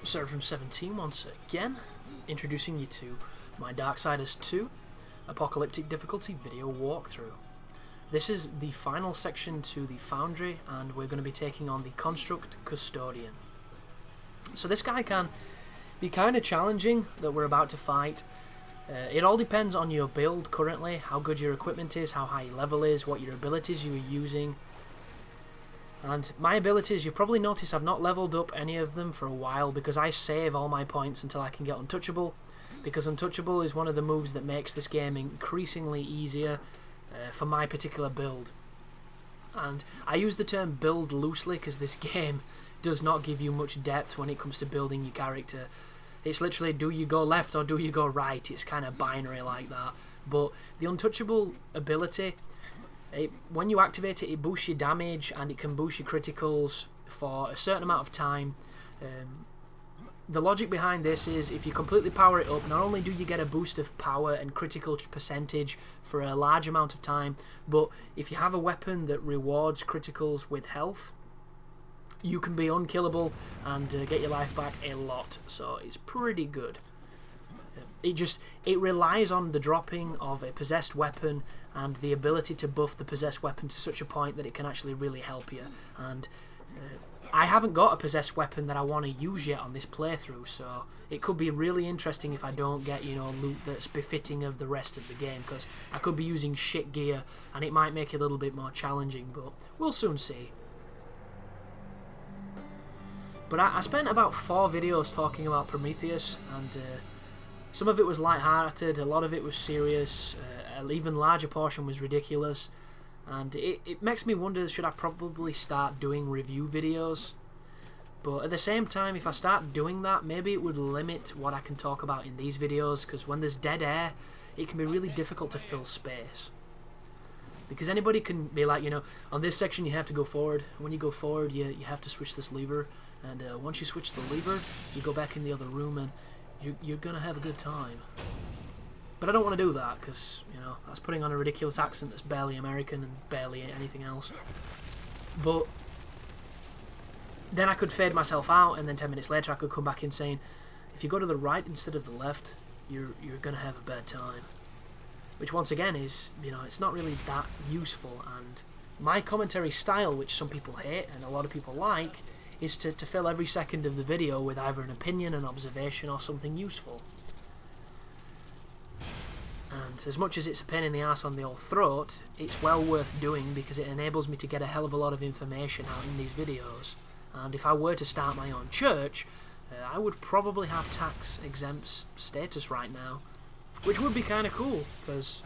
Server from 17 once again, introducing you to my Darksiders 2 Apocalyptic difficulty video walkthrough. This is the final section to the Foundry, and we're going to be taking on the construct Custodian. So this guy can be kind of challenging that we're about to fight. It all depends on your build currently, how good your equipment is, how high your level is, what your abilities you are using. And my abilities, you probably notice I've not leveled up any of them for a while because I save all my points until I can get Untouchable, because Untouchable is one of the moves that makes this game increasingly easier for my particular build. And I use the term build loosely because this game does not give you much depth when it comes to building your character. It's literally, do you go left or do you go right? It's kind of binary like that. But the Untouchable ability, when you activate it, it boosts your damage and it can boost your criticals for a certain amount of time. The logic behind this is if you completely power it up, not only do you get a boost of power and critical percentage for a large amount of time, but if you have a weapon that rewards criticals with health, you can be unkillable and get your life back a lot. So it's pretty good. It relies on the dropping of a possessed weapon and the ability to buff the possessed weapon to such a point that it can actually really help you. And I haven't got a possessed weapon that I want to use yet on this playthrough, so it could be really interesting if I don't get, you know, loot that's befitting of the rest of the game, because I could be using shit gear and it might make it a little bit more challenging, but we'll soon see. But I spent about 4 videos talking about Prometheus, and some of it was light-hearted, a lot of it was serious, an even larger portion was ridiculous, and it makes me wonder, should I probably start doing review videos? But at the same time, if I start doing that, maybe it would limit what I can talk about in these videos, because when there's dead air, it can be really difficult to fill space. Because anybody can be like, you know, on this section you have to go forward. When you go forward, you have to switch this lever, and once you switch the lever, you go back in the other room, and you're gonna have a good time. But I don't want to do that because, you know, that's putting on a ridiculous accent that's barely American and barely anything else. But then I could fade myself out, and then 10 minutes later I could come back in saying, if you go to the right instead of the left, you're gonna have a bad time. Which once again is, you know, it's not really that useful. And my commentary style, which some people hate and a lot of people like, is to fill every second of the video with either an opinion, an observation, or something useful. And as much as it's a pain in the ass on the old throat, it's well worth doing because it enables me to get a hell of a lot of information out in these videos. And if I were to start my own church, I would probably have tax exempt status right now, which would be kind of cool, because,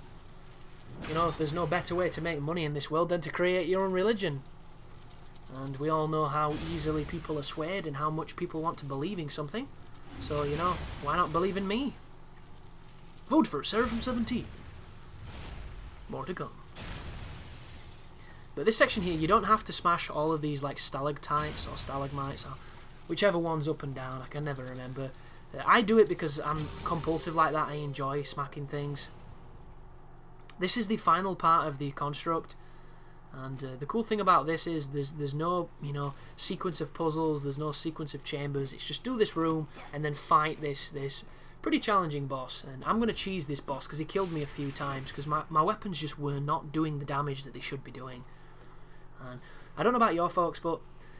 you know, if there's no better way to make money in this world than to create your own religion. And we all know how easily people are swayed and how much people want to believe in something. So, you know, why not believe in me? Vote for Server from 17. More to come. But this section here, you don't have to smash all of these like stalactites or stalagmites or whichever one's up and down. I can never remember. I do it because I'm compulsive like that. I enjoy smacking things. This is the final part of the construct. And the cool thing about this is there's no, you know, sequence of puzzles, there's no sequence of chambers. It's just do this room and then fight this pretty challenging boss. And I'm going to cheese this boss because he killed me a few times because my weapons just were not doing the damage that they should be doing. And I don't know about your folks, but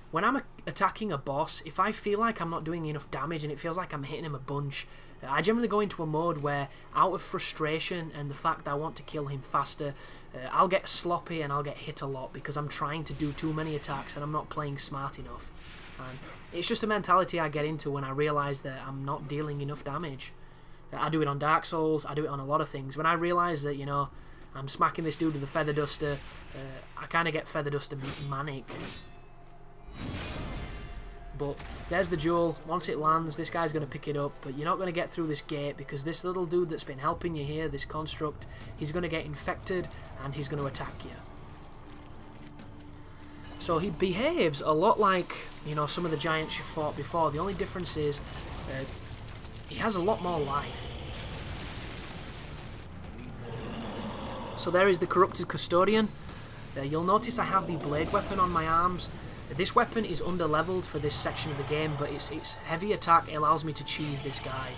when I'm attacking a boss, if I feel like I'm not doing enough damage and it feels like I'm hitting him a bunch, I generally go into a mode where, out of frustration and the fact that I want to kill him faster, I'll get sloppy and I'll get hit a lot because I'm trying to do too many attacks and I'm not playing smart enough. And it's just a mentality I get into when I realise that I'm not dealing enough damage. I do it on Dark Souls, I do it on a lot of things. When I realise that, you know, I'm smacking this dude with a feather duster, I kind of get feather duster manic. But there's the jewel. Once it lands, this guy's going to pick it up, but you're not going to get through this gate because this little dude that's been helping you here, this construct, he's going to get infected and he's going to attack you. So he behaves a lot like, you know, some of the giants you fought before. The only difference is he has a lot more life. So there is the corrupted Custodian. You'll notice I have the blade weapon on my arms. This weapon is under-leveled for this section of the game, but its heavy attack allows me to cheese this guy.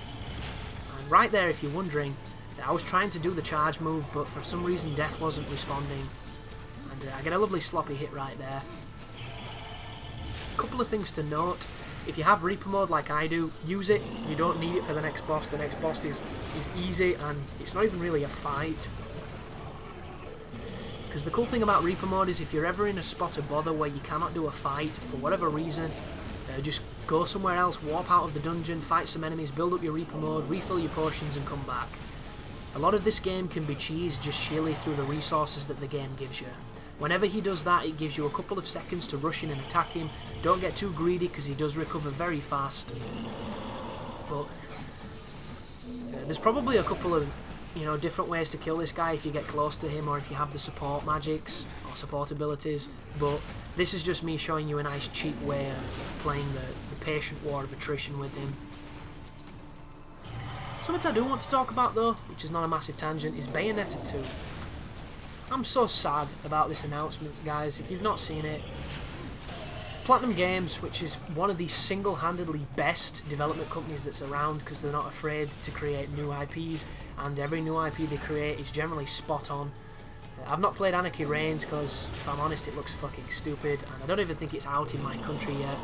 And right there, if you're wondering, I was trying to do the charge move, but for some reason Death wasn't responding. And I get a lovely sloppy hit right there. A couple of things to note. If you have Reaper mode like I do, use it. You don't need it for the next boss. The next boss is easy, and it's not even really a fight. Because the cool thing about Reaper mode is if you're ever in a spot of bother where you cannot do a fight for whatever reason, just go somewhere else, warp out of the dungeon, fight some enemies, build up your Reaper mode, refill your potions and come back. A lot of this game can be cheesed just sheerly through the resources that the game gives you. Whenever he does that, it gives you a couple of seconds to rush in and attack him. Don't get too greedy because he does recover very fast. But there's probably a couple of different ways to kill this guy if you get close to him or if you have the support magics or support abilities, but this is just me showing you a nice cheap way of playing the patient war of attrition with him. Something I do want to talk about though, which is not a massive tangent, is Bayonetta 2. I'm so sad about this announcement, guys. If you've not seen it, Platinum Games, which is one of the single-handedly best development companies that's around because they're not afraid to create new IPs, and every new IP they create is generally spot on. I've not played Anarchy Reigns because, if I'm honest, it looks fucking stupid, and I don't even think it's out in my country yet.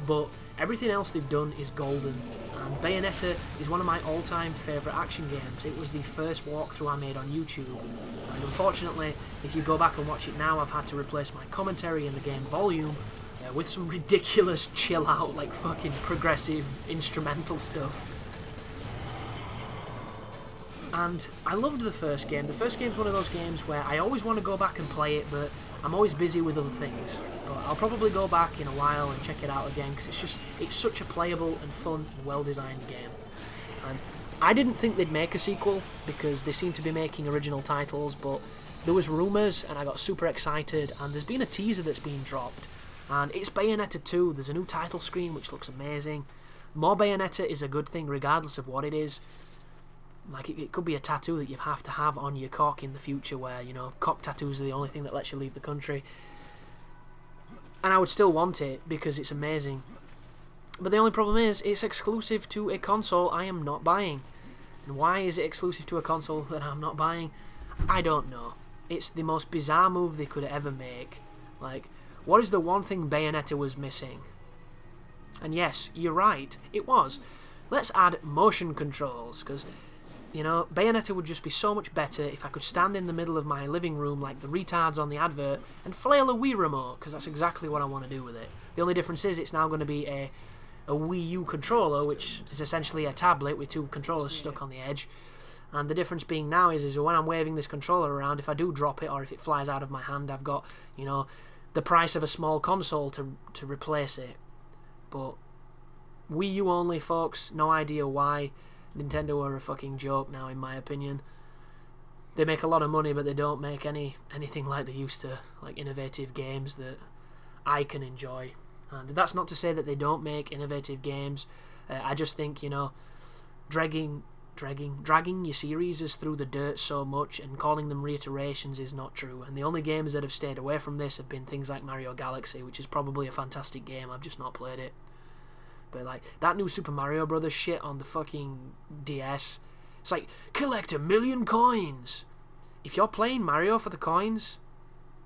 But everything else they've done is golden, and Bayonetta is one of my all-time favourite action games. It was the first walkthrough I made on YouTube, and unfortunately, if you go back and watch it now, I've had to replace my commentary in the game volume with some ridiculous chill-out, like fucking progressive instrumental stuff. And I loved the first game. The first game's one of those games where I always want to go back and play it, but I'm always busy with other things. But I'll probably go back in a while and check it out again, because it's such a playable and fun and well-designed game. And I didn't think they'd make a sequel, because they seem to be making original titles, but there was rumours, and I got super excited, and there's been a teaser that's been dropped. And it's Bayonetta 2, there's a new title screen which looks amazing. More Bayonetta is a good thing regardless of what it is. Like, it could be a tattoo that you have to have on your cock in the future where, cock tattoos are the only thing that lets you leave the country. And I would still want it because it's amazing. But the only problem is, it's exclusive to a console I am not buying. And why is it exclusive to a console that I'm not buying? I don't know. It's the most bizarre move they could ever make. Like, what is the one thing Bayonetta was missing? And yes, you're right, it was. Let's add motion controls, because, Bayonetta would just be so much better if I could stand in the middle of my living room like the retards on the advert and flail a Wii remote, because that's exactly what I want to do with it. The only difference is it's now going to be a Wii U controller, which is essentially a tablet with two controllers stuck on the edge. And the difference being now is when I'm waving this controller around, if I do drop it or if it flies out of my hand, I've got, the price of a small console to replace it. But Wii U only, folks. No idea why. Nintendo are a fucking joke now, in my opinion. They make a lot of money, but they don't make anything like they used to, like innovative games that I can enjoy. And that's not to say that they don't make innovative games. I just think, dragging your series through the dirt so much and calling them reiterations is not true. And the only games that have stayed away from this have been things like Mario Galaxy, which is probably a fantastic game. I've just not played it. But like that new Super Mario Brothers shit on the fucking DS, it's like, collect 1,000,000 coins. If you're playing Mario for the coins,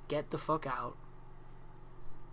get the fuck out.